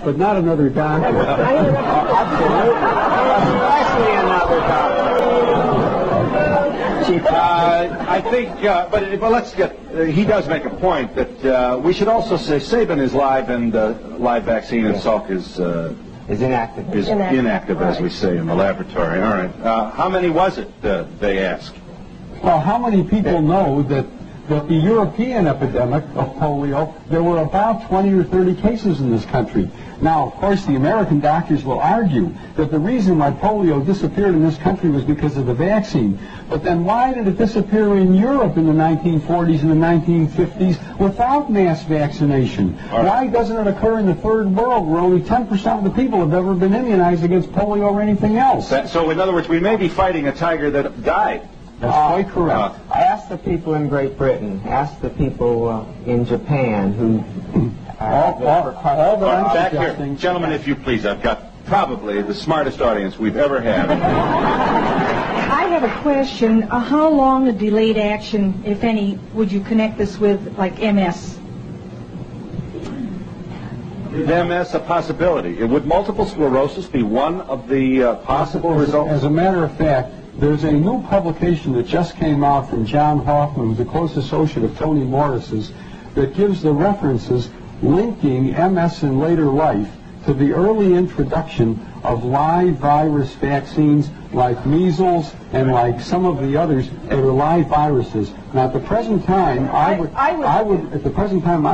but not another doctor. Precisely another doctor. I think, but let's get. He does make a point that we should also say Sabin is live, and live vaccine and Salk is inactive. Is inactive, as we say in the laboratory. All right. How many was it? They ask. Well, how many people know that the European epidemic of polio, there were about 20 or 30 cases in this country. Now, of course, the American doctors will argue that the reason why polio disappeared in this country was because of the vaccine. But then why did it disappear in Europe in the 1940s and the 1950s without mass vaccination? Why doesn't it occur in the third world where only 10% of the people have ever been immunized against polio or anything else? So, in other words, we may be fighting a tiger that died. That's quite correct. Ask the people in Great Britain. Ask the people in Japan who... Back here. Gentlemen, if you please. I've got probably the smartest audience we've ever had. I have a question. How long a delayed action, if any, would you connect this with, like MS? MS a possibility. Would multiple sclerosis be one of the possible results? As a matter of fact, there's a new publication that just came out from John Hoffman, who's a close associate of Tony Morris's, that gives the references linking MS in later life to the early introduction of live virus vaccines like measles and like some of the others that are live viruses. Now, at the present time, I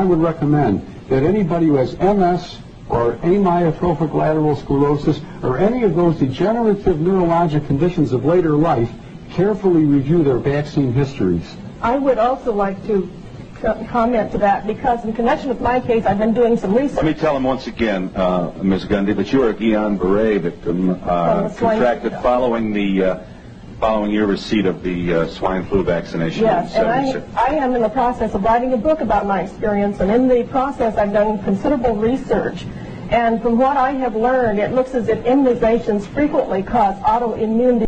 would recommend that anybody who has MS or amyotrophic lateral sclerosis or any of those degenerative neurologic conditions of later life carefully review their vaccine histories. I would also like to comment to that, because in connection with my case, I've been doing some research. Let me tell him once again, Ms. Gundy, that you are a Guillain-Barré victim contracted following your receipt of the swine flu vaccination. Yes, and I am in the process of writing a book about my experience, and in the process I've done considerable research. And from what I have learned, it looks as if immunizations frequently cause autoimmune